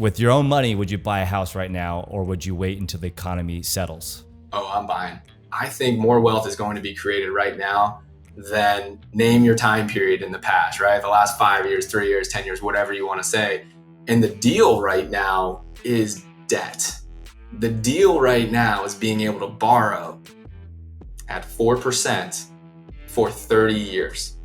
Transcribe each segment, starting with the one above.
with your own money, would you buy a house right now, or would you wait until the economy settles? Oh, I'm buying. I think more wealth is going to be created right now than name your time period in the past, right? The last 5 years, 3 years, 10 years, whatever you want to say. And the deal right now is debt. The deal right now is being able to borrow at 4% for 30 years.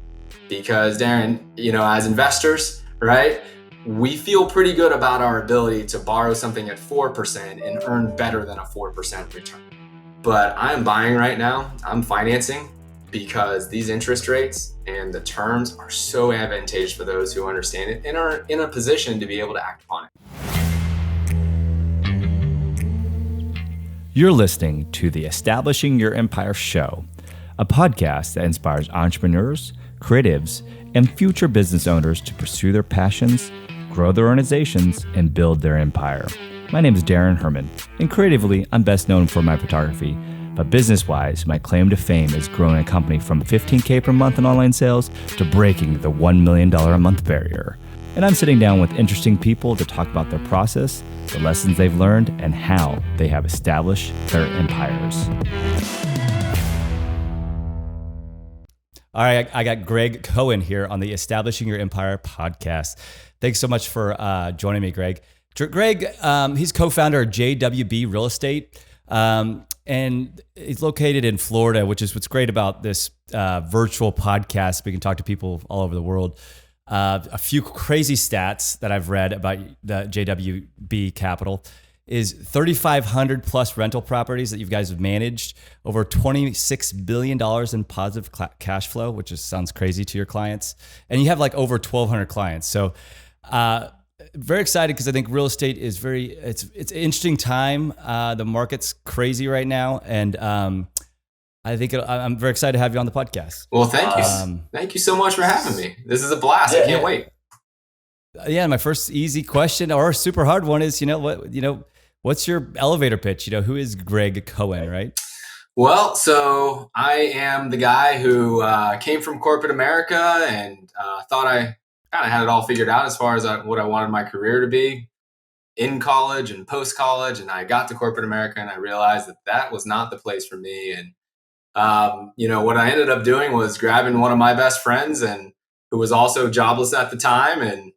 Because Daran, as investors, right, we feel pretty good about our ability to borrow something at 4% and earn better than a 4% return. But I'm buying right now, I'm financing, because these interest rates and the terms are so advantageous for those who understand it and are in a position to be able to act upon it. You're listening to the Establishing Your Empire show, a podcast that inspires entrepreneurs, creatives, and future business owners to pursue their passions, grow their organizations, and build their empire. My name is Daran Herrman, and creatively, I'm best known for my photography. But business-wise, my claim to fame is growing a company from $15K per month in online sales to breaking the $1 million a month barrier. And I'm sitting down with interesting people to talk about their process, the lessons they've learned, and how they have established their empires. All right, I got Gregg Cohen here on the Establishing Your Empire podcast. Thanks so much for joining me, Gregg. Gregg, he's co-founder of JWB Real Estate, and he's located in Florida, which is what's great about this virtual podcast. We can talk to people all over the world. A few crazy stats that I've read about the JWB Capital is 3,500 plus rental properties that you guys have managed, over $26 billion in positive cash flow, which sounds crazy to your clients. And you have like over 1,200 clients. So very excited because I think real estate is it's an interesting time. The market's crazy right now. And I think I'm very excited to have you on the podcast. Well, thank you. Thank you so much for having me. This is a blast. I can't wait. Yeah, my first easy question or super hard one is, what's your elevator pitch? Who is Gregg Cohen, right? Well, so I am the guy who came from corporate America and thought I kind of had it all figured out as far as what I wanted my career to be in college and post-college. And I got to corporate America and I realized that was not the place for me. And what I ended up doing was grabbing one of my best friends and who was also jobless at the time. And,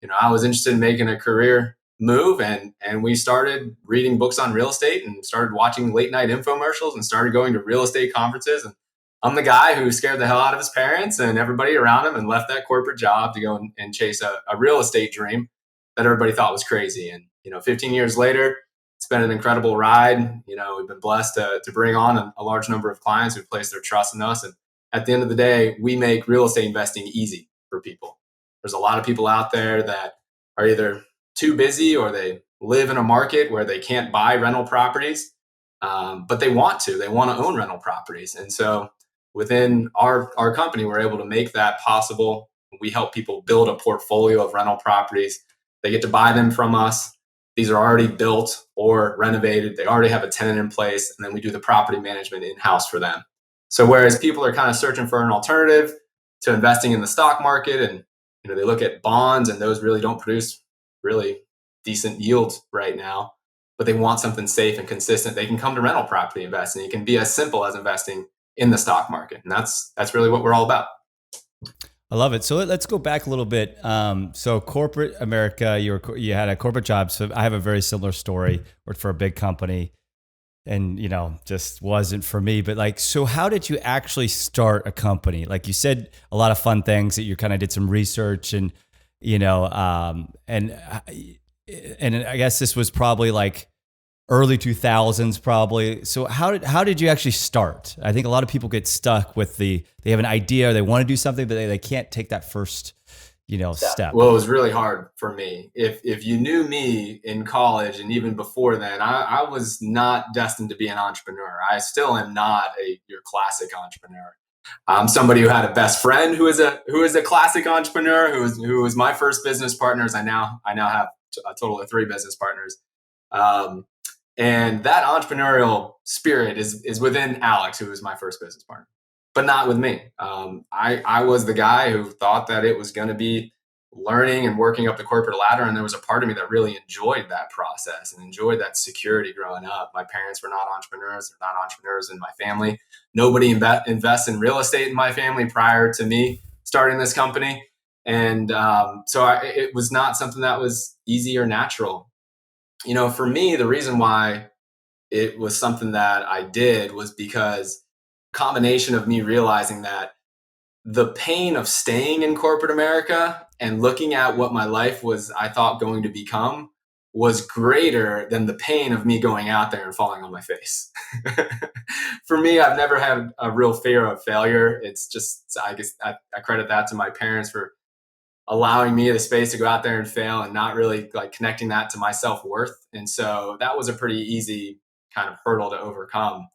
I was interested in making a career move and we started reading books on real estate and started watching late night infomercials and started going to real estate conferences. And I'm the guy who scared the hell out of his parents and everybody around him and left that corporate job to go and chase a real estate dream that everybody thought was crazy. And, 15 years later, it's been an incredible ride. We've been blessed to bring on a large number of clients who place their trust in us. And at the end of the day, we make real estate investing easy for people. There's a lot of people out there that are either too busy or they live in a market where they can't buy rental properties, but they want to own rental properties. And so within our company, we're able to make that possible. We help people build a portfolio of rental properties. They get to buy them from us. These are already built or renovated. They already have a tenant in place. And then we do the property management in-house for them. So whereas people are kind of searching for an alternative to investing in the stock market and they look at bonds and those really don't produce really decent yields right now, but they want something safe and consistent, they can come to rental property investing. It can be as simple as investing in the stock market. And that's really what we're all about. I love it. So let's go back a little bit. So corporate America, you had a corporate job. So I have a very similar story. Worked for a big company and, just wasn't for me. But so how did you actually start a company? Like you said, a lot of fun things that you kind of did some research and, and I guess this was probably like early 2000s probably. So how did you actually start? I think a lot of people get stuck with they have an idea, they want to do something, but they can't take that first, step. Well, it was really hard for me. If you knew me in college and even before then, I was not destined to be an entrepreneur. I still am not your classic entrepreneur. I'm somebody who had a best friend who is a classic entrepreneur, who was my first business partners. I now have a total of 3 business partners. And that entrepreneurial spirit is within Alex, who was my first business partner, but not with me. I was the guy who thought that it was going to be learning and working up the corporate ladder. And there was a part of me that really enjoyed that process and enjoyed that security growing up. My parents were not entrepreneurs. They're not entrepreneurs in my family. Nobody invests in real estate in my family prior to me starting this company. And it was not something that was easy or natural. For me, the reason why it was something that I did was because combination of me realizing that the pain of staying in corporate America and looking at what my life was, I thought, going to become was greater than the pain of me going out there and falling on my face. For me, I've never had a real fear of failure. It's just, I guess I credit that to my parents for allowing me the space to go out there and fail and not really like connecting that to my self-worth. And so that was a pretty easy kind of hurdle to overcome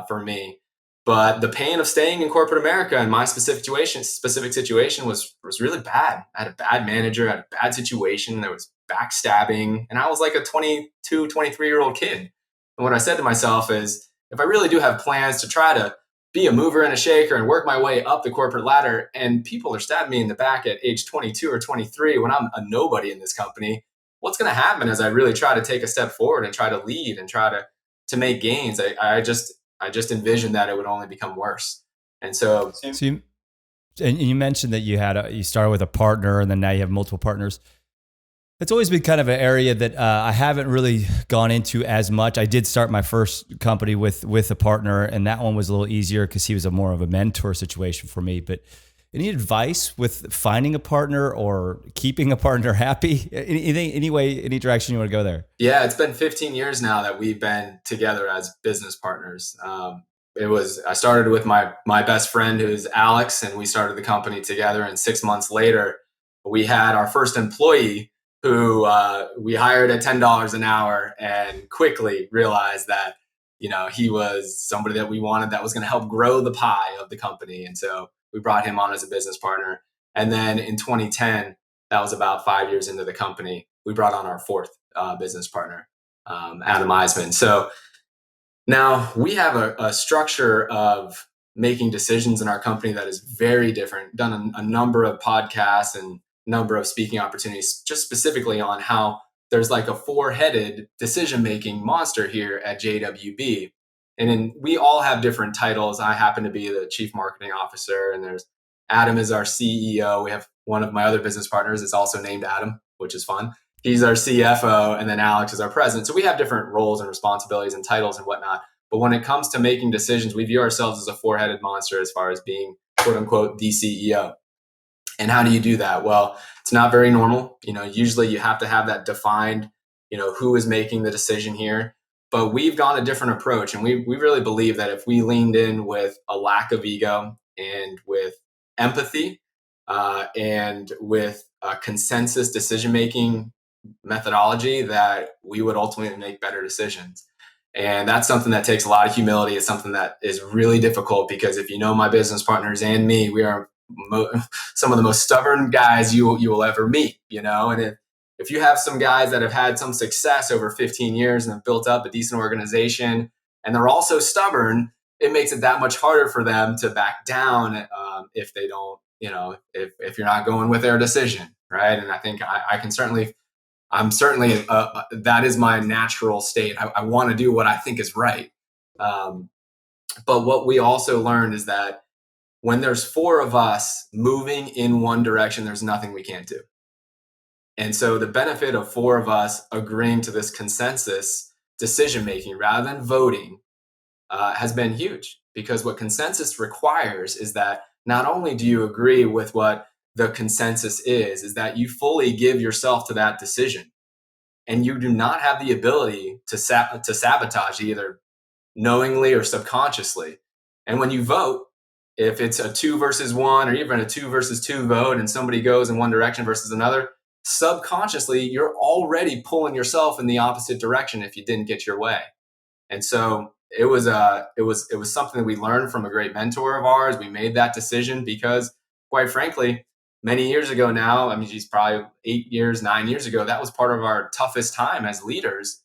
for me. But the pain of staying in corporate America in my specific situation was really bad. I had a bad manager, I had a bad situation. There was backstabbing, and I was like a 22, 23-year-old kid. And what I said to myself is, if I really do have plans to try to be a mover and a shaker and work my way up the corporate ladder, and people are stabbing me in the back at age 22 or 23 when I'm a nobody in this company, what's going to happen as I really try to take a step forward and try to lead and try to make gains? I just envisioned that it would only become worse. And so you mentioned that you started with a partner and then now you have multiple partners. It's always been kind of an area that I haven't really gone into as much. I did start my first company with a partner, and that one was a little easier because he was more of a mentor situation for me. But any advice with finding a partner or keeping a partner happy? Any direction you want to go there? Yeah, it's been 15 years now that we've been together as business partners. I started with my best friend, who's Alex, and we started the company together. And 6 months later, we had our first employee who we hired at $10 an hour, and quickly realized that, he was somebody that we wanted that was going to help grow the pie of the company. And so we brought him on as a business partner. And then in 2010, that was about 5 years into the company, we brought on our fourth business partner, Adam Eisman. So now we have a structure of making decisions in our company that is very different. Done a number of podcasts and number of speaking opportunities just specifically on how there's like a four-headed decision-making monster here at JWB. And then we all have different titles. I happen to be the chief marketing officer, and there's Adam is our CEO. We have one of my other business partners is also named Adam, which is fun. He's our CFO, and then Alex is our president. So we have different roles and responsibilities and titles and whatnot. But when it comes to making decisions, we view ourselves as a four-headed monster as far as being, quote unquote, the CEO. And how do you do that? Well, it's not very normal. Usually you have to have that defined, who is making the decision here. But we've gone a different approach. And we really believe that if we leaned in with a lack of ego and with empathy and with a consensus decision-making methodology, that we would ultimately make better decisions. And that's something that takes a lot of humility. It's something that is really difficult because if you know my business partners and me, we are some of the most stubborn guys you will ever meet, and if you have some guys that have had some success over 15 years and have built up a decent organization and they're also stubborn, it makes it that much harder for them to back down if they don't, if you're not going with their decision. Right. And I think I'm certainly that is my natural state. I want to do what I think is right. But what we also learned is that when there's four of us moving in one direction, there's nothing we can't do. And so the benefit of four of us agreeing to this consensus decision-making rather than voting has been huge, because what consensus requires is that not only do you agree with what the consensus is that you fully give yourself to that decision, and you do not have the ability to sabotage either knowingly or subconsciously. And when you vote, if it's a 2 versus 1 or even a 2 versus 2 vote and somebody goes in one direction versus another, subconsciously, you're already pulling yourself in the opposite direction if you didn't get your way. And so it was something that we learned from a great mentor of ours. We made that decision because, quite frankly, many years ago now, I mean, geez, probably 9 years ago, that was part of our toughest time as leaders.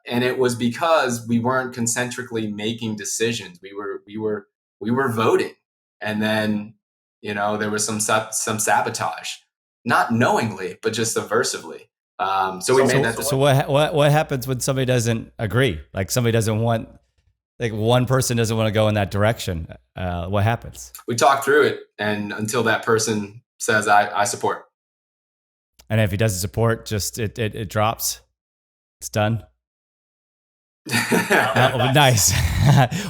And it was because we weren't concentrically making decisions. We were voting. And then, there was some sabotage. not knowingly, but just subversively. So we made that decision. So what happens when somebody doesn't agree? Like somebody doesn't want, like one person doesn't want to go in that direction. What happens? We talk through it, and until that person says, I support. And if he doesn't support, just it drops. It's done. Nice.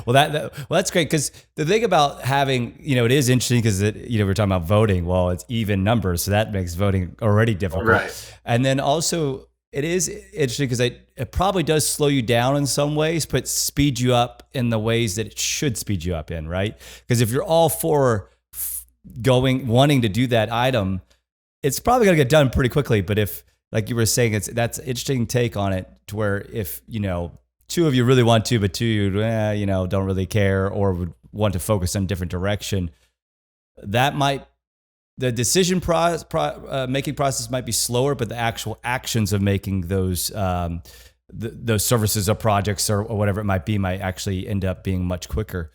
well, that's great, because the thing about having, it is interesting because we're talking about voting. Well, it's even numbers, so that makes voting already difficult. Right. And then also it is interesting because it probably does slow you down in some ways, but speed you up in the ways that it should speed you up in, right? Because if you're all for wanting to do that item, it's probably going to get done pretty quickly. But if, like you were saying, that's an interesting take on it, to where if, two of you really want to, but two of you, don't really care or would want to focus on a different direction, the decision making process might be slower, but the actual actions of making those services or projects or whatever it might be might actually end up being much quicker.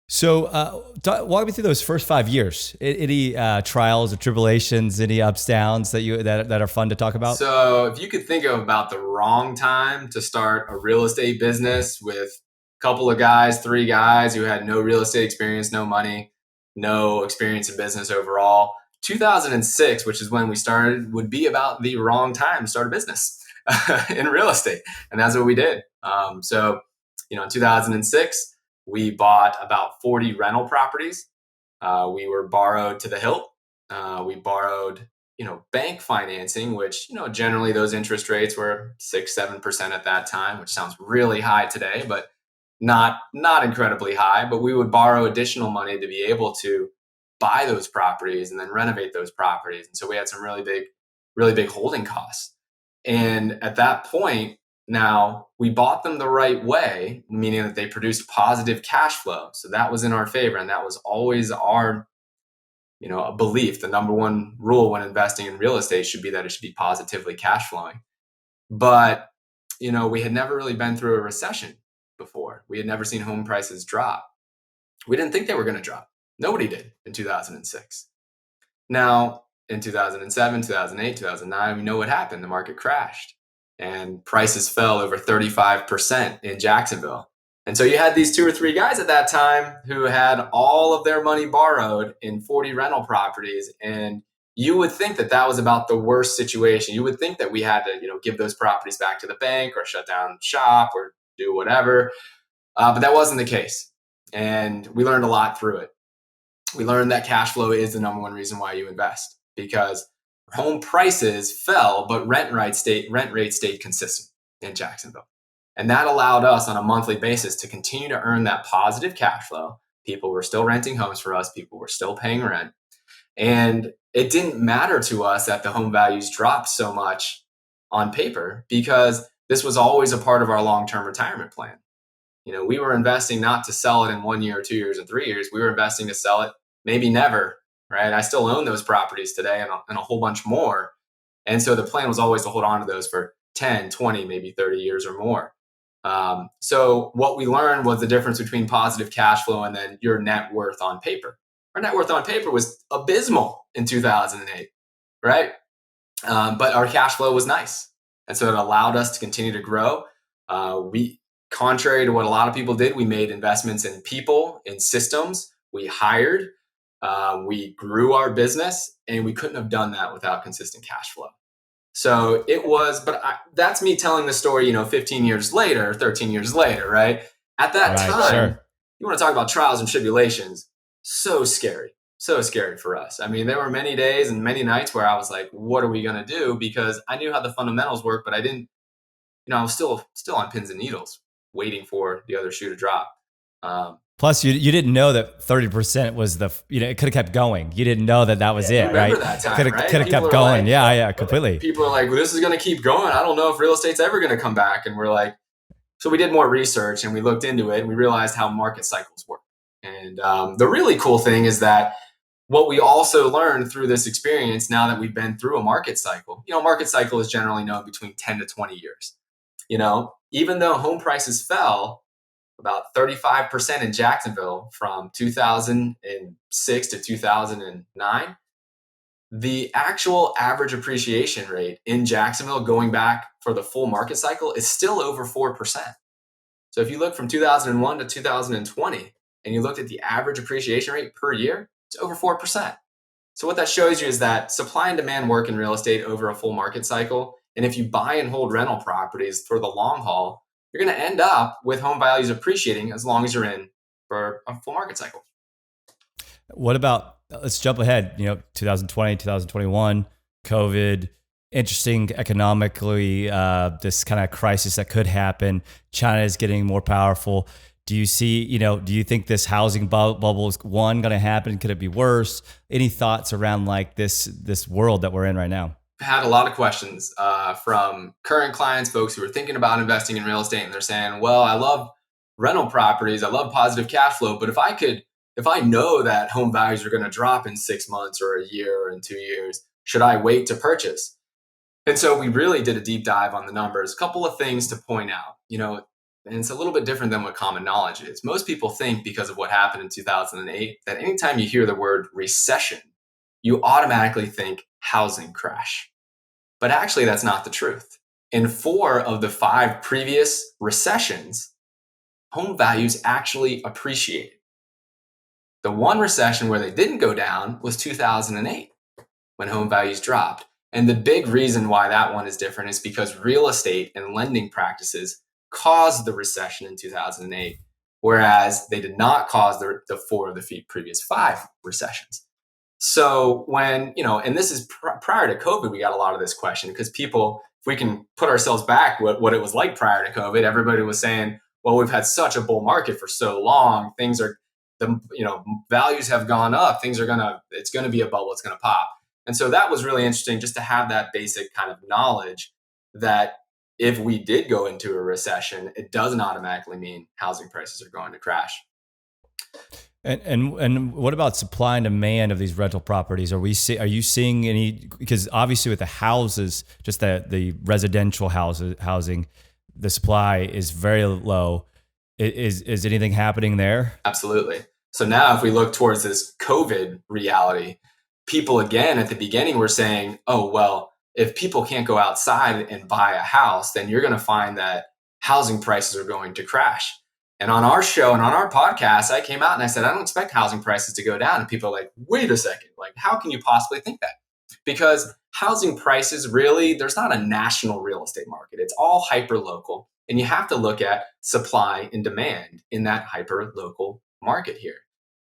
So walk me through those first 5 years. Any trials or tribulations, any ups, downs that are fun to talk about? So if you could think of about the wrong time to start a real estate business with a couple of guys, 3 guys who had no real estate experience, no money, no experience in business overall, 2006, which is when we started, would be about the wrong time to start a business in real estate. And that's what we did. So in 2006, we bought about 40 rental properties. We were borrowed to the hilt. We borrowed, bank financing, which, generally those interest rates were 6-7% at that time, which sounds really high today, but not incredibly high. But we would borrow additional money to be able to buy those properties and then renovate those properties. And so we had some really big holding costs. And at that point, now we bought them the right way, meaning that they produced positive cash flow. So that was in our favor. And that was always our, a belief. The number one rule when investing in real estate should be that it should be positively cash flowing. But, we had never really been through a recession before. We had never seen home prices drop. We didn't think they were going to drop. Nobody did in 2006. Now, in 2007, 2008, 2009, we know what happened. The market crashed and prices fell over 35% in Jacksonville. And so you had these 2 or 3 guys at that time who had all of their money borrowed in 40 rental properties. And you would think that that was about the worst situation. You would think that we had to, give those properties back to the bank or shut down shop or do whatever. But that wasn't the case. And we learned a lot through it. We learned that cash flow is the number one reason why you invest, because home prices fell, but rent rate stayed consistent in Jacksonville. And that allowed us on a monthly basis to continue to earn that positive cash flow. People were still renting homes for us. People were still paying rent. And it didn't matter to us that the home values dropped so much on paper, because this was always a part of our long-term retirement plan. We were investing not to sell it in 1 year, 2 years, or 3 years. We were investing to sell it maybe never, right? I still own those properties today and a whole bunch more. And so the plan was always to hold on to those for 10, 20, maybe 30 years or more. So what we learned was the difference between positive cash flow and then your net worth on paper. Our net worth on paper was abysmal in 2008, right? But our cash flow was nice. And so it allowed us to continue to grow. Contrary to what a lot of people did, we made investments in people, in systems. We hired, we grew our business, and we couldn't have done that without consistent cash flow. So it was, that's me telling the story, 15 years later, 13 years later, right? At that time, sure. You want to talk about trials and tribulations. So scary for us. I mean, there were many days and many nights where I was like, what are we going to do? Because I knew how the fundamentals work, but I didn't, I was still on pins and needles waiting for the other shoe to drop. Plus, you didn't know that 30% was it could have kept going. You didn't know that was it, right? That time, could have kept going. Like, yeah, completely. People are like, well, this is going to keep going. I don't know if real estate's ever going to come back. And we're like, so we did more research and we looked into it and we realized how market cycles work. And the really cool thing is that what we also learned through this experience, now that we've been through a market cycle, market cycle is generally known between 10 to 20 years. Even though home prices fell about 35% in Jacksonville from 2006 to 2009, the actual average appreciation rate in Jacksonville going back for the full market cycle is still over 4%. So if you look from 2001 to 2020 and you looked at the average appreciation rate per year, it's over 4%. So what that shows you is that supply and demand work in real estate over a full market cycle. And if you buy and hold rental properties for the long haul, you're going to end up with home values appreciating as long as you're in for a full market cycle. What about, let's jump ahead, 2020, 2021, COVID, interesting economically, this kind of crisis that could happen. China is getting more powerful. Do you see, do you think this housing bubble is going to happen? Could it be worse? Any thoughts around like this world that we're in right now? I had a lot of questions from current clients, folks who are thinking about investing in real estate, and they're saying, well, I love rental properties. I love positive cash flow. But if I know that home values are going to drop in 6 months or a year or in 2 years, should I wait to purchase? And so we really did a deep dive on the numbers. A couple of things to point out, and it's a little bit different than what common knowledge is. Most people think because of what happened in 2008, that anytime you hear the word recession, you automatically think housing crash. But actually, that's not the truth. In 4 of the 5 previous recessions, home values actually appreciated. The one recession where they didn't go down was 2008, when home values dropped. And the big reason why that one is different is because real estate and lending practices caused the recession in 2008, whereas they did not cause the 4 of the previous 5 recessions. So when, and this is prior to COVID, we got a lot of this question because people, if we can put ourselves back what it was like prior to COVID, everybody was saying, well, we've had such a bull market for so long. Values have gone up. It's going to be a bubble. It's going to pop. And so that was really interesting just to have that basic kind of knowledge that if we did go into a recession, it doesn't automatically mean housing prices are going to crash. And what about supply and demand of these rental properties? Are you seeing any? Because obviously with the houses, just the residential housing, the supply is very low. Is anything happening there? Absolutely. So now if we look towards this COVID reality, people again at the beginning were saying, oh, well, if people can't go outside and buy a house, then you're going to find that housing prices are going to crash. And on our show and on our podcast, I came out and I said, I don't expect housing prices to go down. And people are like, wait a second, like, how can you possibly think that? Because housing prices really, there's not a national real estate market. It's all hyper local. And you have to look at supply and demand in that hyper local market here.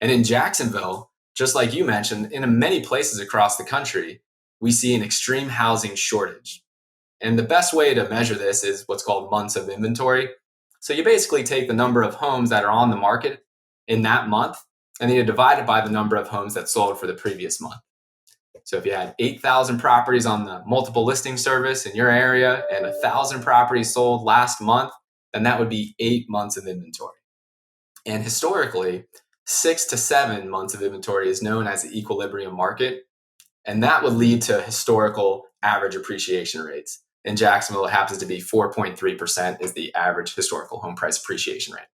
And in Jacksonville, just like you mentioned, in many places across the country, we see an extreme housing shortage. And the best way to measure this is what's called months of inventory. So you basically take the number of homes that are on the market in that month, and then you divide it by the number of homes that sold for the previous month. So if you had 8,000 properties on the multiple listing service in your area and 1,000 properties sold last month, then that would be 8 months of inventory. And historically, 6 to 7 months of inventory is known as the equilibrium market. And that would lead to historical average appreciation rates. In Jacksonville, it happens to be 4.3% is the average historical home price appreciation rate.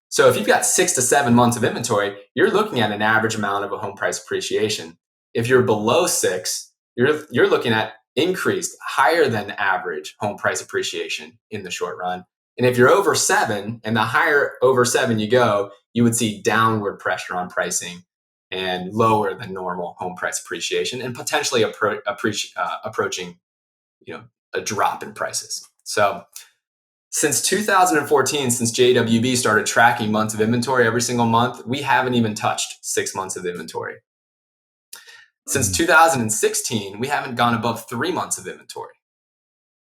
So if you've got 6 to 7 months of inventory, you're looking at an average amount of a home price appreciation. If you're below 6, you're looking at increased, higher than average home price appreciation in the short run. And if you're over 7, and the higher over 7 you go, you would see downward pressure on pricing and lower than normal home price appreciation and potentially approaching, a drop in prices. So since 2014, since JWB started tracking months of inventory every single month, we haven't even touched 6 months of inventory. Since 2016, we haven't gone above 3 months of inventory.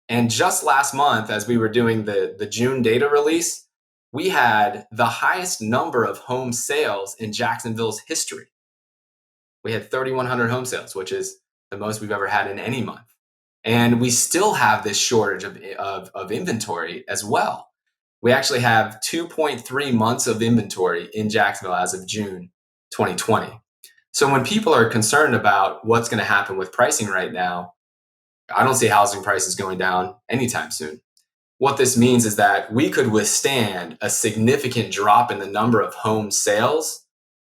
And just last month, as we were doing the June data release, we had the highest number of home sales in Jacksonville's history. We had 3,100 home sales, which is the most we've ever had in any month. And we still have this shortage of inventory as well. We actually have 2.3 months of inventory in Jacksonville as of June 2020. So when people are concerned about what's going to happen with pricing right now, I don't see housing prices going down anytime soon. What this means is that we could withstand a significant drop in the number of home sales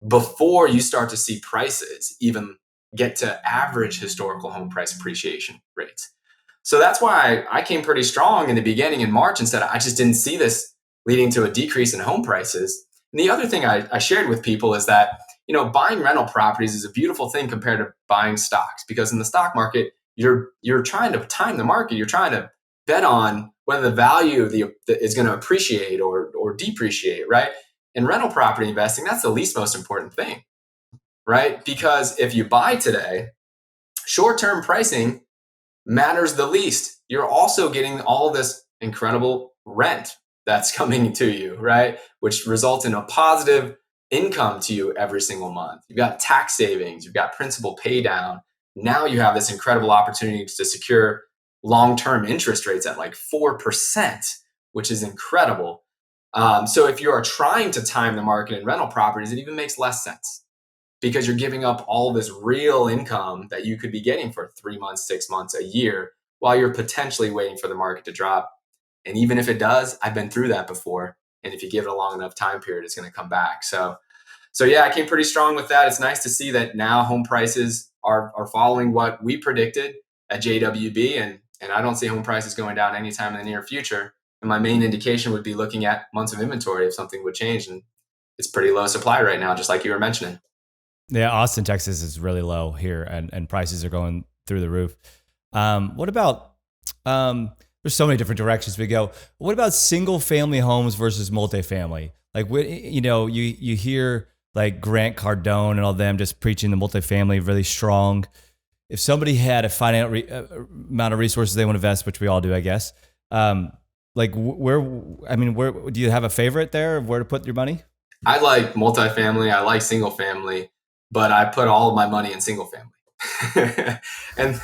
before you start to see prices even get to average historical home price appreciation rates. So that's why I came pretty strong in the beginning in March and said I just didn't see this leading to a decrease in home prices. And the other thing I shared with people is that, buying rental properties is a beautiful thing compared to buying stocks, because in the stock market, you're trying to time the market. You're trying to bet on whether the value is going to appreciate or depreciate, right? In rental property investing, that's the least most important thing, right? Because if you buy today, short-term pricing matters the least. You're also getting all this incredible rent that's coming to you, right? Which results in a positive income to you every single month. You've got tax savings, you've got principal pay down. Now you have this incredible opportunity to secure long-term interest rates at like 4%, which is incredible. So if you are trying to time the market in rental properties, it even makes less sense, because you're giving up all this real income that you could be getting for 3 months, 6 months, a year, while you're potentially waiting for the market to drop. And even if it does, I've been through that before. And if you give it a long enough time period, it's going to come back. So yeah, I came pretty strong with that. It's nice to see that now home prices are following what we predicted at JWB. And I don't see home prices going down anytime in the near future. And my main indication would be looking at months of inventory if something would change. And it's pretty low supply right now, just like you were mentioning. Yeah, Austin, Texas is really low here, and prices are going through the roof. What about, there's so many different directions we go. What about single family homes versus multifamily? Like, you hear like Grant Cardone and all them just preaching the multifamily really strong. If somebody had a finite amount of resources they want to invest, which we all do, I guess, where do you have a favorite there of where to put your money? I like multifamily. I like single family, but I put all of my money in single family. And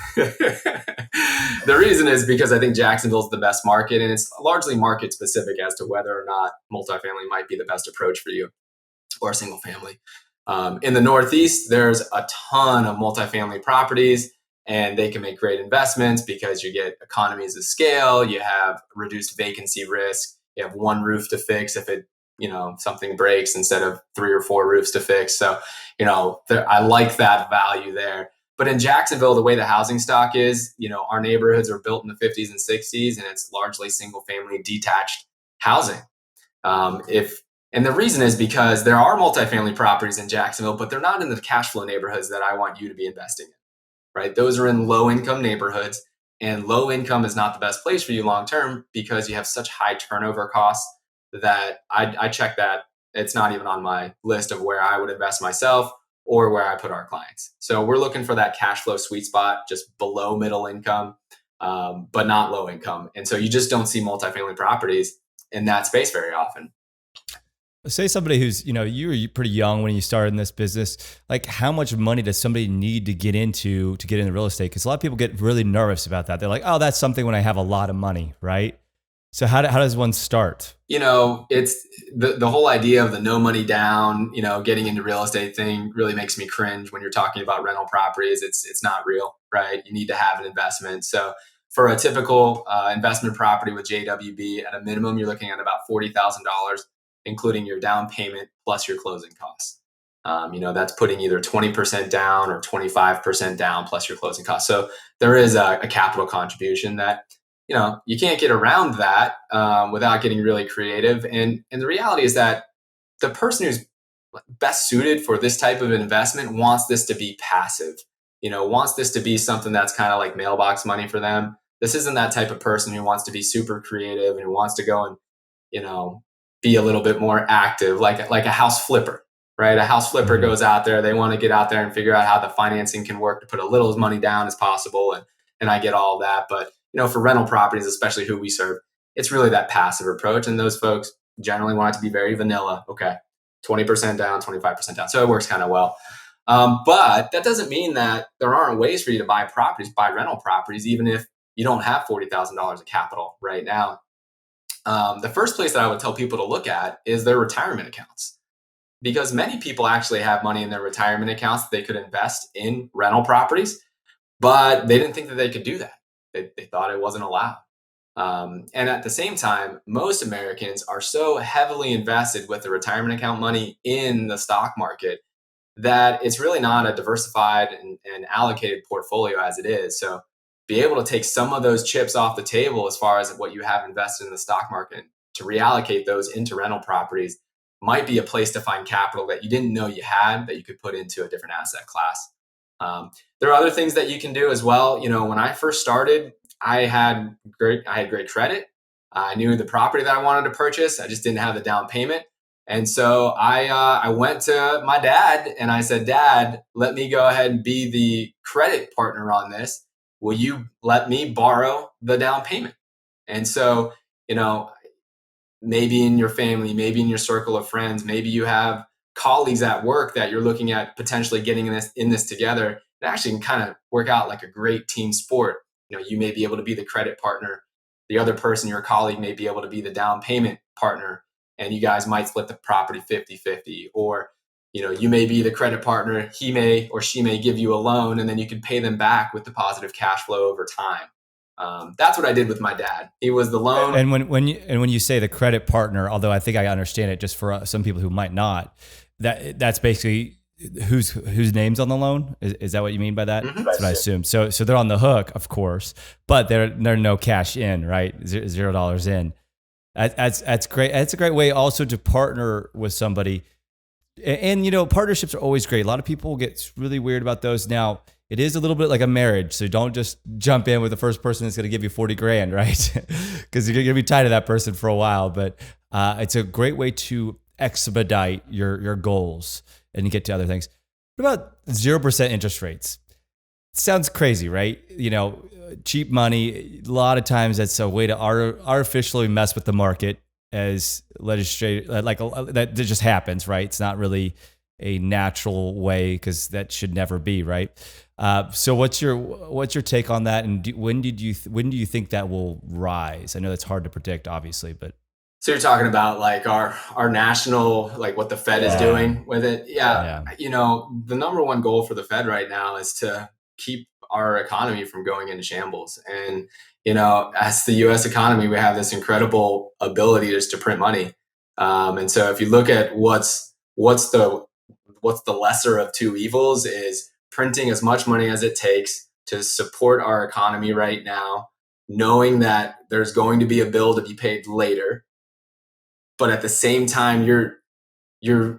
the reason is because I think Jacksonville is the best market, and it's largely market specific as to whether or not multifamily might be the best approach for you, or single family. In the Northeast, there's a ton of multifamily properties, and they can make great investments because you get economies of scale. You have reduced vacancy risk. You have one roof to fix if something breaks, instead of 3 or 4 roofs to fix. So, I like that value there. But in Jacksonville, the way the housing stock is, our neighborhoods are built in the 50s and 60s, and it's largely single family detached housing. And the reason is because there are multifamily properties in Jacksonville, but they're not in the cash flow neighborhoods that I want you to be investing in, right? Those are in low income neighborhoods, and low income is not the best place for you long term, because you have such high turnover costs that I check that it's not even on my list of where I would invest myself or where I put our clients. So we're looking for that cash flow sweet spot, just below middle income, but not low income. And so you just don't see multifamily properties in that space very often. Say somebody who's, you were pretty young when you started in this business. Like, how much money does somebody need to get into real estate? Because a lot of people get really nervous about that. They're like, oh, that's something when I have a lot of money, right? So how does one start? It's the whole idea of the no money down, getting into real estate thing really makes me cringe when you're talking about rental properties. It's not real, right? You need to have an investment. So for a typical investment property with JWB, at a minimum, you're looking at about $40,000, including your down payment plus your closing costs. That's putting either 20% down or 25% down plus your closing costs. So there is a capital contribution that, you can't get around that without getting really creative. And the reality is that the person who's best suited for this type of investment wants this to be passive, wants this to be something that's kind of like mailbox money for them. This isn't that type of person who wants to be super creative and who wants to go and, be a little bit more active, like a house flipper, right? A house flipper goes out there. They want to get out there and figure out how the financing can work to put a little money down as possible. And I get all that. But, for rental properties, especially who we serve, it's really that passive approach. And those folks generally want it to be very vanilla. Okay, 20% down, 25% down. So it works kind of well. But that doesn't mean that there aren't ways for you to buy rental properties, even if you don't have $40,000 of capital right now. The first place that I would tell people to look at is their retirement accounts, because many people actually have money in their retirement accounts that they could invest in rental properties, but they didn't think that they could do that. They thought it wasn't allowed. And at the same time, most Americans are so heavily invested with the retirement account money in the stock market that it's really not a diversified and allocated portfolio as it is. So be able to take some of those chips off the table as far as what you have invested in the stock market to reallocate those into rental properties might be a place to find capital that you didn't know you had that you could put into a different asset class. There are other things that you can do as well. When I first started, I had great credit. I knew the property that I wanted to purchase. I just didn't have the down payment. And so I went to my dad and I said, Dad, let me go ahead and be the credit partner on this. Will you let me borrow the down payment? And so, maybe in your family, maybe in your circle of friends, maybe you have colleagues at work that you're looking at potentially getting in this together. It actually can kind of work out like a great team sport. You may be able to be the credit partner. The other person, your colleague, may be able to be the down payment partner, and you guys might split the property 50-50. Or, you may be the credit partner. He may or she may give you a loan, and then you can pay them back with the positive cash flow over time. That's what I did with my dad. He was the loan. And when you say the credit partner, although I think I understand it, just for some people who might not, that's basically whose name's on the loan. Is that what you mean by that? Mm-hmm. That's what I assume. So they're on the hook, of course, but they're no cash in, right? $0 in. That's great. That's a great way also to partner with somebody. And partnerships are always great. A lot of people get really weird about those. Now, it is a little bit like a marriage, so don't just jump in with the first person that's going to give you $40,000, right? Because you're going to be tied to that person for a while. But it's a great way to expedite your goals and get to other things. What about 0% interest rates? Sounds crazy, right? Cheap money. A lot of times that's a way to artificially mess with the market, as legislative, that just happens, right? It's not really a natural way, because that should never be, right? So what's your take on that? And when do you think that will rise? I know that's hard to predict, obviously, but. So you're talking about like our national, like what the Fed is doing with it. Yeah. The number one goal for the Fed right now is to keep our economy from going into shambles. And, as the US economy, we have this incredible ability just to print money. And so if you look at what's the lesser of two evils, is printing as much money as it takes to support our economy right now, knowing that there's going to be a bill to be paid later. But at the same time, you're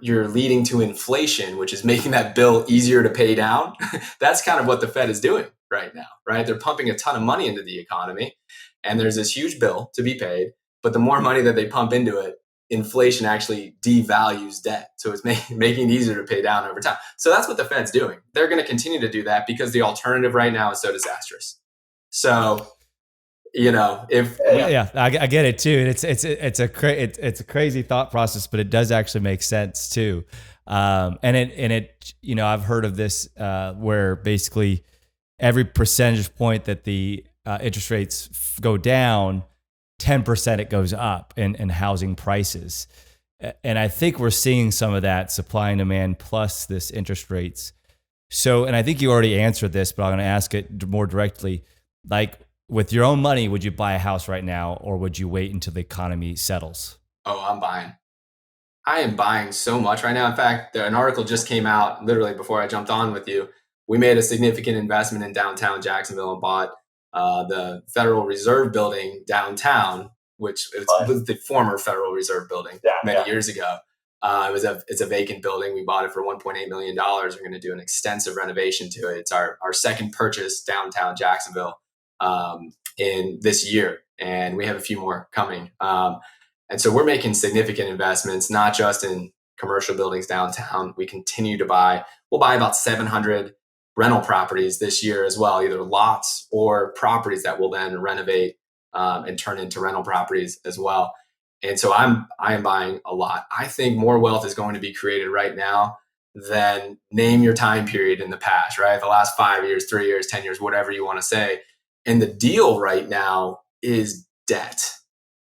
leading to inflation, which is making that bill easier to pay down. That's kind of what the Fed is doing right now, right? They're pumping a ton of money into the economy, and there's this huge bill to be paid. But the more money that they pump into it, inflation actually devalues debt. So it's making it easier to pay down over time. So that's what the Fed's doing. They're going to continue to do that because the alternative right now is so disastrous. So, I get it too. And it's a crazy thought process, but it does actually make sense too. And I've heard of this, where basically every percentage point that the interest rates go down, 10% it goes up in housing prices. And I think we're seeing some of that supply and demand plus this interest rates. So, and I think you already answered this, but I'm going to ask it more directly. Like, with your own money, would you buy a house right now, or would you wait until the economy settles? Oh, I'm buying. I am buying so much right now. In fact, an article just came out literally before I jumped on with you. We made a significant investment in downtown Jacksonville and bought the Federal Reserve building downtown, which was the former Federal Reserve building many years ago. It's a vacant building. We bought it for $1.8 million. We're going to do an extensive renovation to it. It's our second purchase downtown Jacksonville in this year, and we have a few more coming. And so we're making significant investments, not just in commercial buildings downtown. We continue to we'll buy about 700 rental properties this year as well, either lots or properties that we'll then renovate and turn into rental properties as well. And so I am buying a lot. I think more wealth is going to be created right now than name your time period in the past, right? The last 5 years, 3 years, 10 years, whatever you want to say. And the deal right now is debt.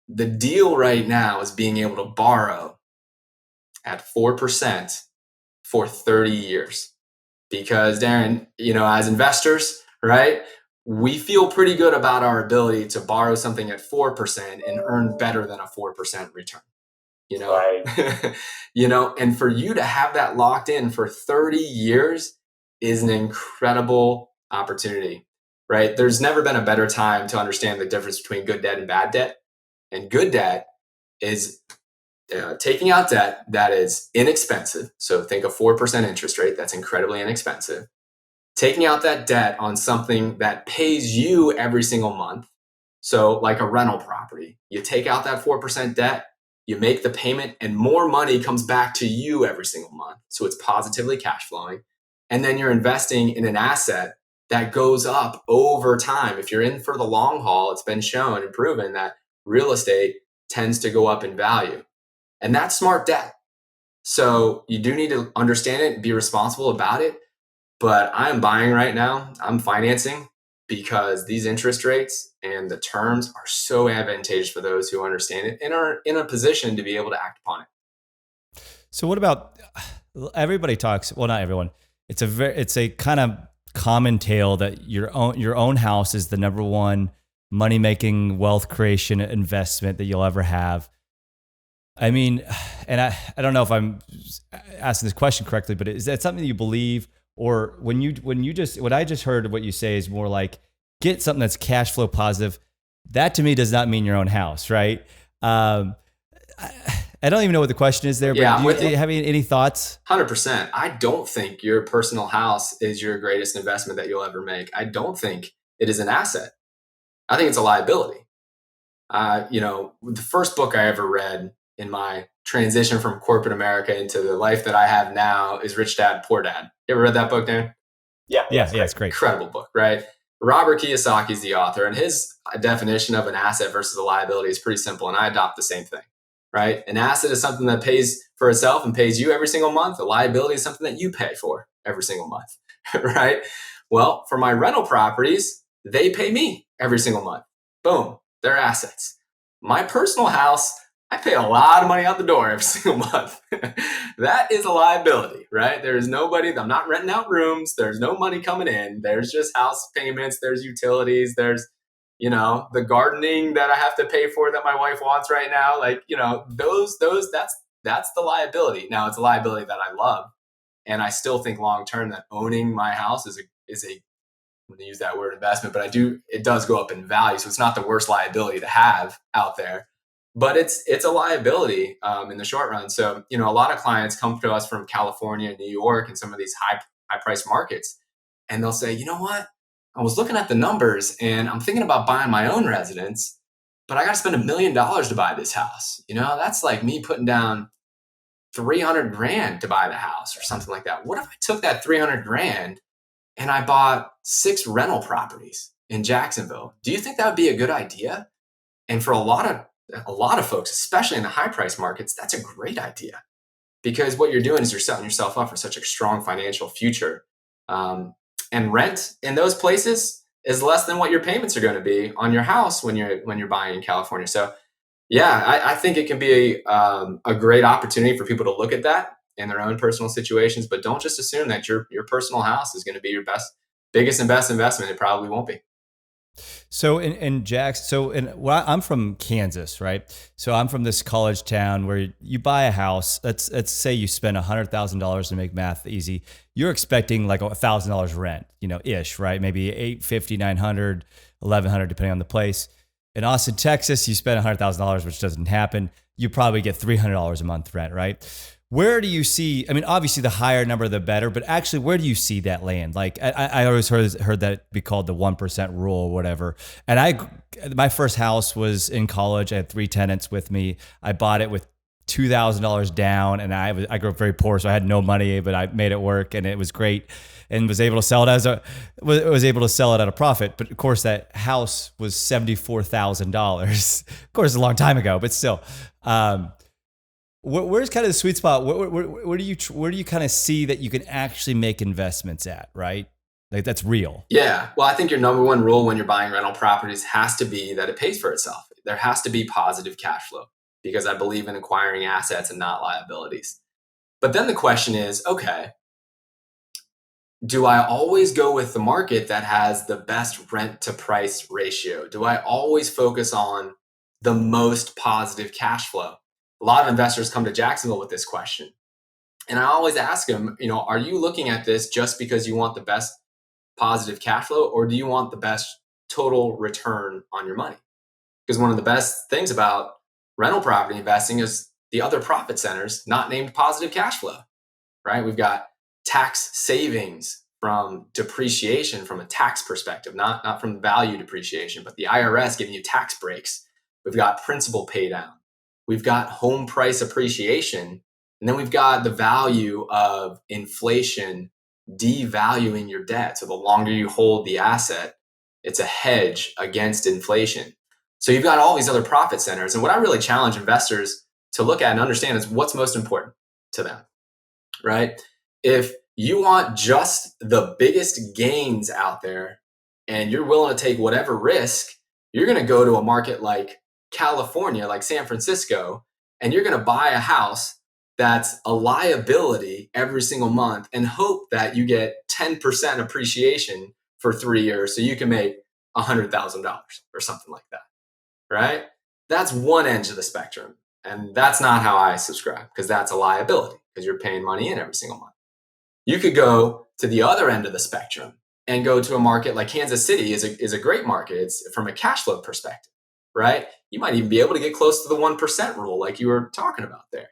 The deal right now is being able to borrow at 4% for 30 years. Because Daran, as investors, right, we feel pretty good about our ability to borrow something at 4% and earn better than a 4% return. you know, and for you to have that locked in for 30 years is an incredible opportunity, right? There's never been a better time to understand the difference between good debt and bad debt. And good debt is taking out debt that is inexpensive. So think a 4% interest rate, that's incredibly inexpensive. Taking out that debt on something that pays you every single month. So like a rental property, you take out that 4% debt, you make the payment, and more money comes back to you every single month. So it's positively cash flowing. And then you're investing in an asset that goes up over time. If you're in for the long haul, it's been shown and proven that real estate tends to go up in value. And that's smart debt. So you do need to understand it and be responsible about it. But I'm buying right now, I'm financing, because these interest rates and the terms are so advantageous for those who understand it and are in a position to be able to act upon it. So what about, everybody talks, well, not everyone. It's a kind of common tale that your own house is the number one money-making, wealth creation investment that you'll ever have. I mean, and I don't know if I'm asking this question correctly, but is that something that you believe? Or what I just heard what you say is more like, get something that's cash flow positive. That to me does not mean your own house, right? I don't even know what the question is there, but do you have any thoughts? 100%. I don't think your personal house is your greatest investment that you'll ever make. I don't think it is an asset. I think it's a liability. The first book I ever read in my transition from corporate America into the life that I have now is Rich Dad, Poor Dad. You ever read that book, Dan? Yeah, it's great. Incredible book, right? Robert Kiyosaki is the author, and his definition of an asset versus a liability is pretty simple, and I adopt the same thing, right? An asset is something that pays for itself and pays you every single month. A liability is something that you pay for every single month, right? Well, for my rental properties, they pay me every single month. Boom, they're assets. My personal house, I pay a lot of money out the door every single month. That is a liability, right? There is nobody, I'm not renting out rooms. There's no money coming in. There's just house payments. There's utilities. There's, the gardening that I have to pay for that my wife wants right now. Like, that's the liability. Now it's a liability that I love. And I still think long-term that owning my house is a, I'm going to use that word investment, but it does go up in value. So it's not the worst liability to have out there. But it's a liability in the short run. So, a lot of clients come to us from California, New York, and some of these high price markets. And they'll say, you know what? I was looking at the numbers and I'm thinking about buying my own residence, but I got to spend $1 million to buy this house. That's like me putting down 300 grand to buy the house or something like that. What if I took that 300 grand and I bought 6 rental properties in Jacksonville? Do you think that would be a good idea? And for a lot of folks, especially in the high price markets, that's a great idea, because what you're doing is you're setting yourself up for such a strong financial future. And rent in those places is less than what your payments are going to be on your house when you're buying in California. So yeah, I think it can be a great opportunity for people to look at that in their own personal situations, but don't just assume that your personal house is going to be your biggest and best investment. It probably won't be. So I'm from Kansas, right? So I'm from this college town where you buy a house. Let's say you spend $100,000 to make math easy. You're expecting like $1,000 rent, ish, right? Maybe $850, $900, $1,100, depending on the place. In Austin, Texas, you spend $100,000, which doesn't happen. You probably get $300 a month rent, right? Where do you see, obviously the higher number, the better, but actually where do you see that land? Like I always heard that be called the 1% rule or whatever. And my first house was in college. I had 3 tenants with me. I bought it with $2,000 down, and I grew up very poor, so I had no money, but I made it work, and it was great, and was able to sell it at a profit. But of course, that house was $74,000. Of course, a long time ago, but still. Where's kind of the sweet spot? Where do you kind of see that you can actually make investments at, right? Like that's real. Yeah. Well, I think your number one rule when you're buying rental properties has to be that it pays for itself. There has to be positive cash flow, because I believe in acquiring assets and not liabilities. But then the question is, okay, do I always go with the market that has the best rent to price ratio? Do I always focus on the most positive cash flow? a lot of investors come to Jacksonville with this question. And I always ask them, are you looking at this just because you want the best positive cash flow, or do you want the best total return on your money? Because one of the best things about rental property investing is the other profit centers not named positive cash flow, right? We've got tax savings from depreciation from a tax perspective, not from value depreciation, but the IRS giving you tax breaks. We've got principal pay down. We've got home price appreciation. And then we've got the value of inflation devaluing your debt. So the longer you hold the asset, it's a hedge against inflation. So you've got all these other profit centers. And what I really challenge investors to look at and understand is what's most important to them, right? If you want just the biggest gains out there and you're willing to take whatever risk, you're going to go to a market like California, like San Francisco, and you're going to buy a house that's a liability every single month and hope that you get 10% appreciation for 3 years so you can make $100,000 or something like that, right? That's one end of the spectrum. And that's not how I subscribe, because that's a liability because you're paying money in every single month. You could go to the other end of the spectrum and go to a market like Kansas City is a great market. It's from a cash flow perspective, right? You might even be able to get close to the 1% rule like you were talking about there.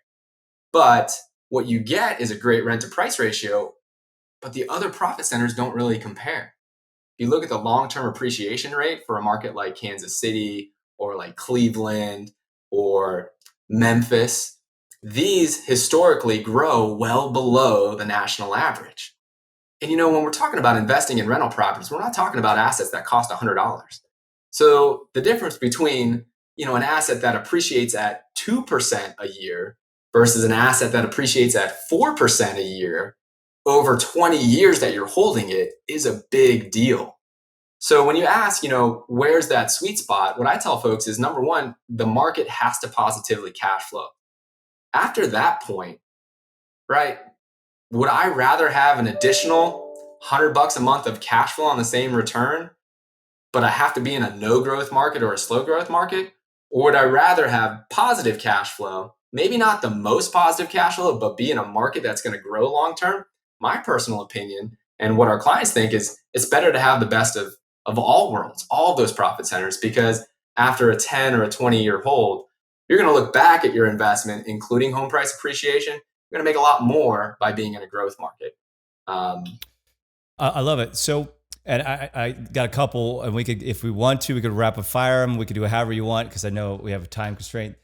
But what you get is a great rent to price ratio, but the other profit centers don't really compare. If you look at the long-term appreciation rate for a market like Kansas City or like Cleveland or Memphis, these historically grow well below the national average. And when we're talking about investing in rental properties, we're not talking about assets that cost $100. So the difference between, an asset that appreciates at 2% a year versus an asset that appreciates at 4% a year over 20 years that you're holding it is a big deal. So when you ask, where's that sweet spot? What I tell folks is, number one, the market has to positively cash flow. After that point, right, would I rather have an additional $100 a month of cash flow on the same return, but I have to be in a no growth market or a slow growth market? Or would I rather have positive cash flow, maybe not the most positive cash flow, but be in a market that's going to grow long term? My personal opinion and what our clients think is it's better to have the best of all worlds, all of those profit centers, because after a 10 or a 20-year hold, you're going to look back at your investment, including home price appreciation. You're going to make a lot more by being in a growth market. I love it. So, and I got a couple, and we could, if we want to, we could rapid fire them. We could do it however you want, because I know we have a time constraint.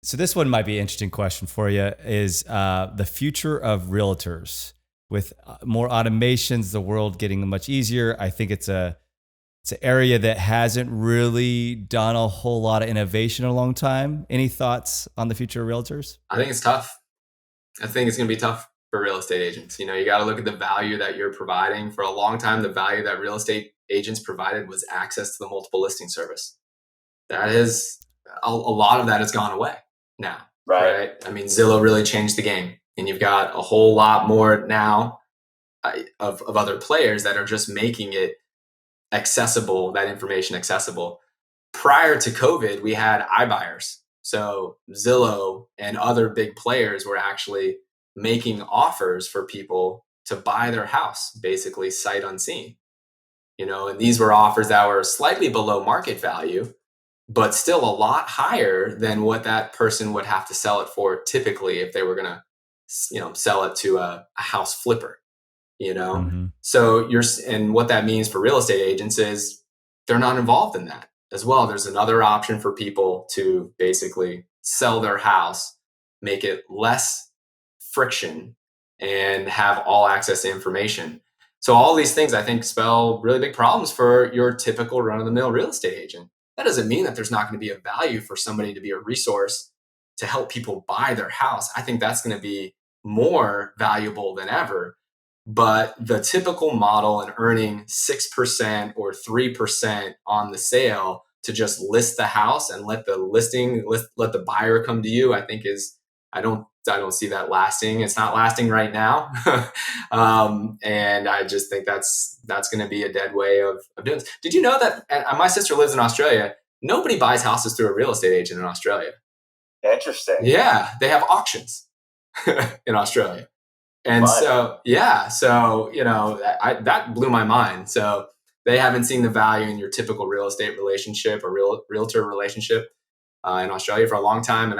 So this one might be an interesting question for you, is the future of realtors. With more automations, the world getting much easier. I think it's an area that hasn't really done a whole lot of innovation in a long time. Any thoughts on the future of realtors? I think it's tough. I think it's going to be tough for real estate agents. You got to look at the value that you're providing. For a long time, the value that real estate agents provided was access to the multiple listing service. That is, a lot of that has gone away now, right? I mean, Zillow really changed the game. And you've got a whole lot more now of other players that are just making it accessible, that information accessible. Prior to COVID, we had iBuyers. So Zillow and other big players were actually making offers for people to buy their house, basically sight unseen. And these were offers that were slightly below market value, but still a lot higher than what that person would have to sell it for typically if they were going to sell it to a house flipper, Mm-hmm. So and what that means for real estate agents is they're not involved in that as well. There's another option for people to basically sell their house, make it less friction, and have all access to information. So all these things, I think, spell really big problems for your typical run-of-the-mill real estate agent. That doesn't mean that there's not going to be a value for somebody to be a resource to help people buy their house. I think that's going to be more valuable than ever. But the typical model and earning 6% or 3% on the sale to just list the house and let the buyer come to you, I think I don't see that lasting. It's not lasting right now. And I just think that's going to be a dead way of doing this. Did you know that my sister lives in Australia? Nobody buys houses through a real estate agent in Australia. Interesting. Yeah, they have auctions in Australia. And so, that blew my mind. So they haven't seen the value in your typical real estate relationship or realtor relationship in Australia for a long time. And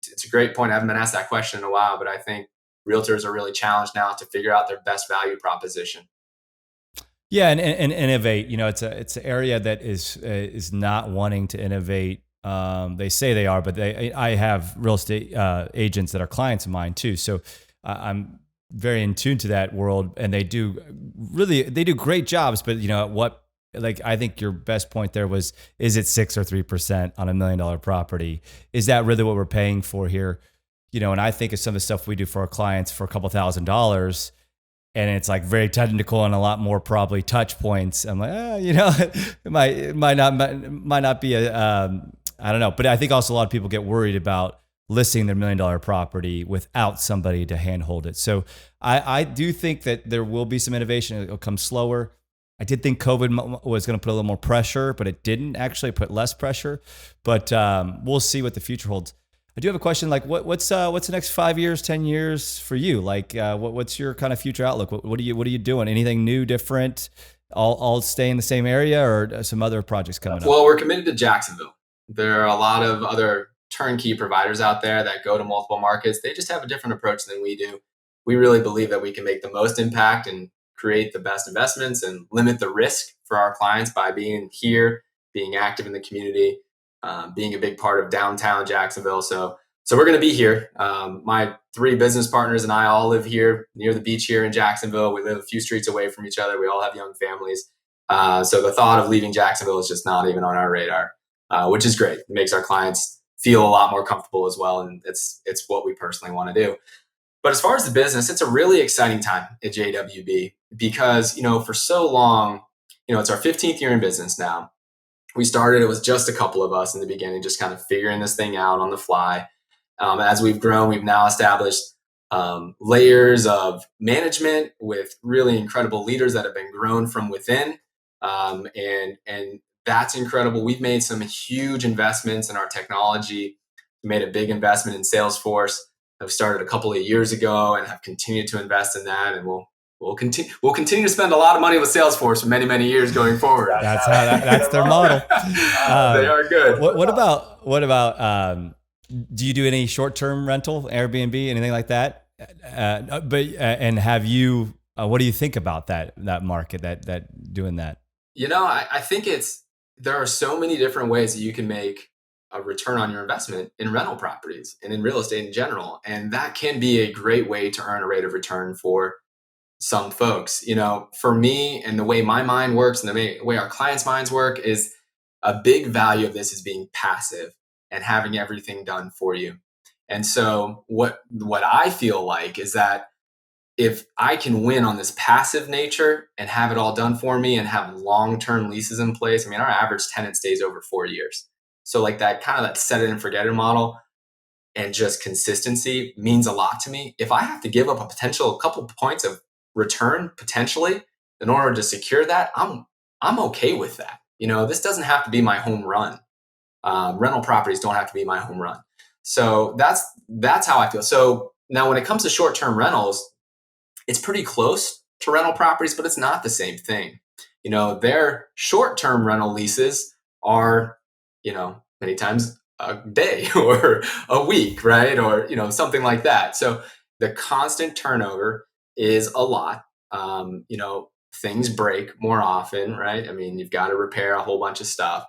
it's a great point. I haven't been asked that question in a while, but I think realtors are really challenged now to figure out their best value proposition. Yeah, and innovate. It's an area that is not wanting to innovate. They say they are, but I have real estate agents that are clients of mine too. So I'm very in tune to that world, and they do great jobs. But I think your best point there was, is it 6 or 3% on $1 million property? Is that really what we're paying for here? And I think of some of the stuff we do for our clients for a couple $1,000s. And it's like very technical and a lot more probably touch points. I'm like, it might not be I don't know. But I think also a lot of people get worried about listing their $1 million property without somebody to handhold it. So I do think that there will be some innovation. It'll come slower. I did think COVID was going to put a little more pressure, but it didn't actually put less pressure. But we'll see what the future holds. I do have a question. Like, what's the next 5 years, 10 years for you? Like, what's your kind of future outlook? What are you doing? Anything new, different? All stay in the same area, or some other projects coming up? Well, we're committed to Jacksonville. There are a lot of other turnkey providers out there that go to multiple markets. They just have a different approach than we do. We really believe that we can make the most impact and create the best investments and limit the risk for our clients by being here, being active in the community, being a big part of downtown Jacksonville. So we're going to be here. My 3 business partners and I all live here near the beach here in Jacksonville. We live a few streets away from each other. We all have young families. So the thought of leaving Jacksonville is just not even on our radar, which is great. It makes our clients feel a lot more comfortable as well. And it's what we personally want to do. But as far as the business, it's a really exciting time at JWB because, for so long, it's our 15th year in business now. We started, it was just a couple of us in the beginning, just kind of figuring this thing out on the fly. As we've grown, we've now established layers of management with really incredible leaders that have been grown from within. And that's incredible. We've made some huge investments in our technology. We made a big investment in Salesforce that we started a couple of years ago and have continued to invest in that. And we'll continue to spend a lot of money with Salesforce for many, many years going forward. That's their model. They are good. What about do you do any short-term rental, Airbnb, anything like that? And have you? What do you think about that market, that doing that? I think there are so many different ways that you can make a return on your investment in rental properties and in real estate in general, and that can be a great way to earn a rate of return for some folks. For me, and the way my mind works and the way our clients' minds work, is a big value of this is being passive and having everything done for you. And so what I feel like is that if I can win on this passive nature and have it all done for me and have long-term leases in place, our average tenant stays over 4 years. So like that kind of that set it and forget it model and just consistency means a lot to me. If I have to give up a potential couple points of return potentially in order to secure that, I'm okay with that. This doesn't have to be my home run. Rental properties don't have to be my home run. So that's how I feel. So now when it comes to short-term rentals, it's pretty close to rental properties, but it's not the same thing. Their short-term rental leases are, many times a day or a week, right? Or, something like that. So the constant turnover is a lot. Things break more often, right? You've got to repair a whole bunch of stuff.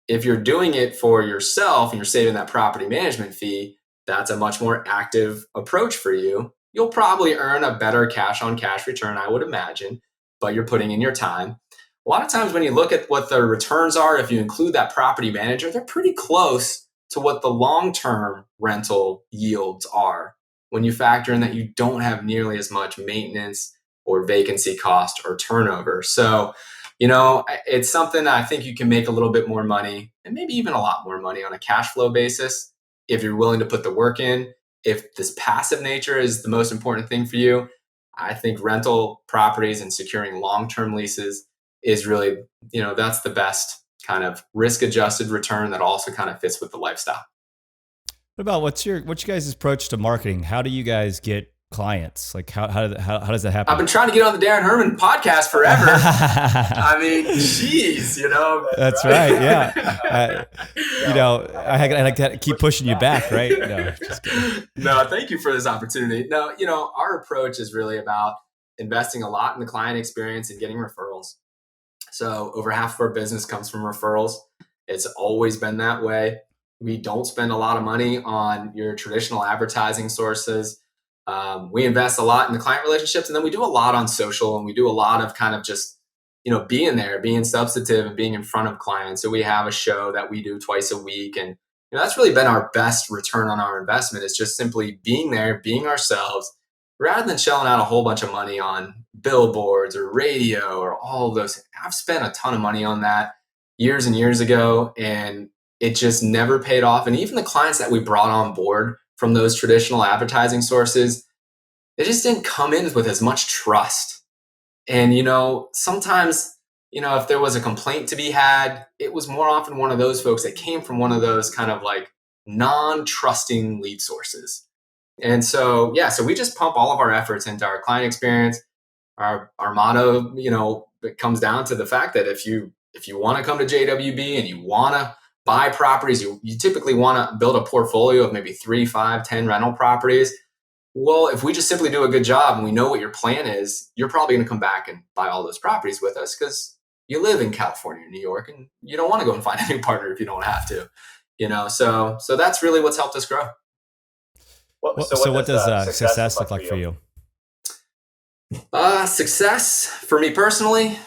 If you're doing it for yourself and you're saving that property management fee, that's a much more active approach for you. You'll probably earn a better cash on cash return, I would imagine, but you're putting in your time. A lot of times when you look at what the returns are, if you include that property manager, they're pretty close to what the long-term rental yields are when you factor in that you don't have nearly as much maintenance or vacancy cost or turnover. So, it's something that I think you can make a little bit more money and maybe even a lot more money on a cash flow basis if you're willing to put the work in. If this passive nature is the most important thing for you, I think rental properties and securing long-term leases is really, that's the best kind of risk-adjusted return that also kind of fits with the lifestyle. What about what's you guys' approach to marketing? How do you guys get clients? Like how does that happen? I've been trying to get on the Daran Herrman podcast forever. I mean, geez, That's right. Yeah. I had to keep pushing you back, right? No, just kidding. No, thank you for this opportunity. No, our approach is really about investing a lot in the client experience and getting referrals. So over half of our business comes from referrals. It's always been that way. We don't spend a lot of money on your traditional advertising sources. We invest a lot in the client relationships, and then we do a lot on social, and we do a lot of kind of just, being there, being substantive and being in front of clients. So we have a show that we do twice a week. And that's really been our best return on our investment, is just simply being there, being ourselves, rather than shelling out a whole bunch of money on billboards or radio or all of those. I've spent a ton of money on that years and years ago, and it just never paid off. And even the clients that we brought on board from those traditional advertising sources, they just didn't come in with as much trust. And, sometimes, if there was a complaint to be had, it was more often one of those folks that came from one of those kind of like non-trusting lead sources. And so we just pump all of our efforts into our client experience. Our motto, it comes down to the fact that if you want to come to JWB and you want to buy properties, you typically want to build a portfolio of maybe 3, 5, 10 rental properties. Well, if we just simply do a good job and we know what your plan is, you're probably going to come back and buy all those properties with us, because you live in California or New York, and you don't want to go and find a new partner if you don't have to, so that's really what's helped us grow. So what does success look like for you? Success for me personally,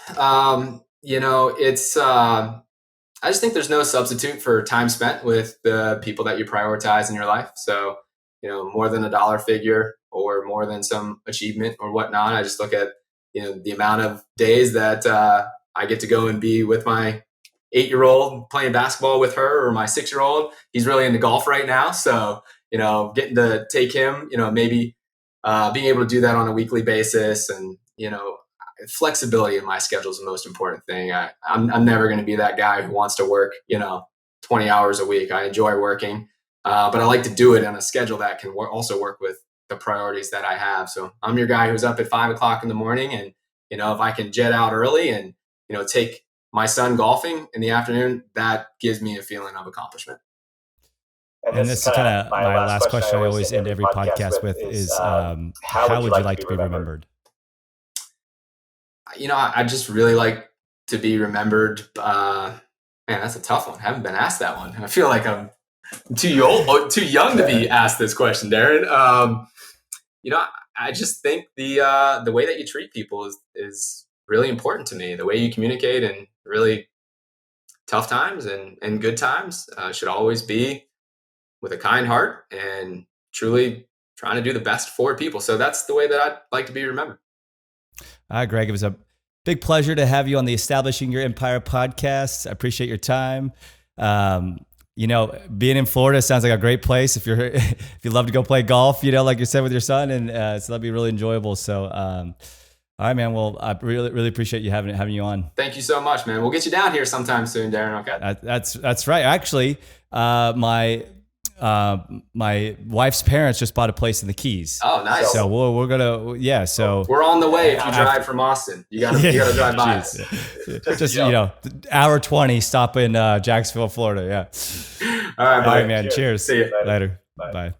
it's, I just think there's no substitute for time spent with the people that you prioritize in your life. So, more than a dollar figure or more than some achievement or whatnot. I just look at, the amount of days that I get to go and be with my 8-year-old playing basketball with her, or my 6-year-old. He's really into golf right now. So, getting to take him, maybe being able to do that on a weekly basis, and, flexibility in my schedule is the most important thing. I'm never going to be that guy who wants to work, 20 hours a week. I enjoy working, but I like to do it on a schedule that can also work with the priorities that I have. So I'm your guy who's up at 5 o'clock in the morning, and, if I can jet out early and, take my son golfing in the afternoon, that gives me a feeling of accomplishment. And this is kind of my last question I always end every podcast with is, how would you like to be remembered? I just really like to be remembered. Man, that's a tough one. I haven't been asked that one. I feel like I'm too young to be asked this question, Daran. I just think the way that you treat people is really important to me. The way you communicate in really tough times and good times should always be with a kind heart and truly trying to do the best for people. So that's the way that I'd like to be remembered. All right, Gregg, it was a big pleasure to have you on the Establishing Your Empire podcast. I appreciate your time. Being in Florida sounds like a great place if you love to go play golf, like you said with your son, and so that'd be really enjoyable. So, all right, man. Well, I really, really appreciate you having you on. Thank you so much, man. We'll get you down here sometime soon, Daran. Okay. That's right. Actually, my wife's parents just bought a place in the Keys. Oh, nice. So we're gonna, so we're on the way. If you drive from Austin, you gotta drive by us. Just, hour 20, stop in Jacksonville, Florida. Yeah. All right, man. Cheers. See you later. Bye.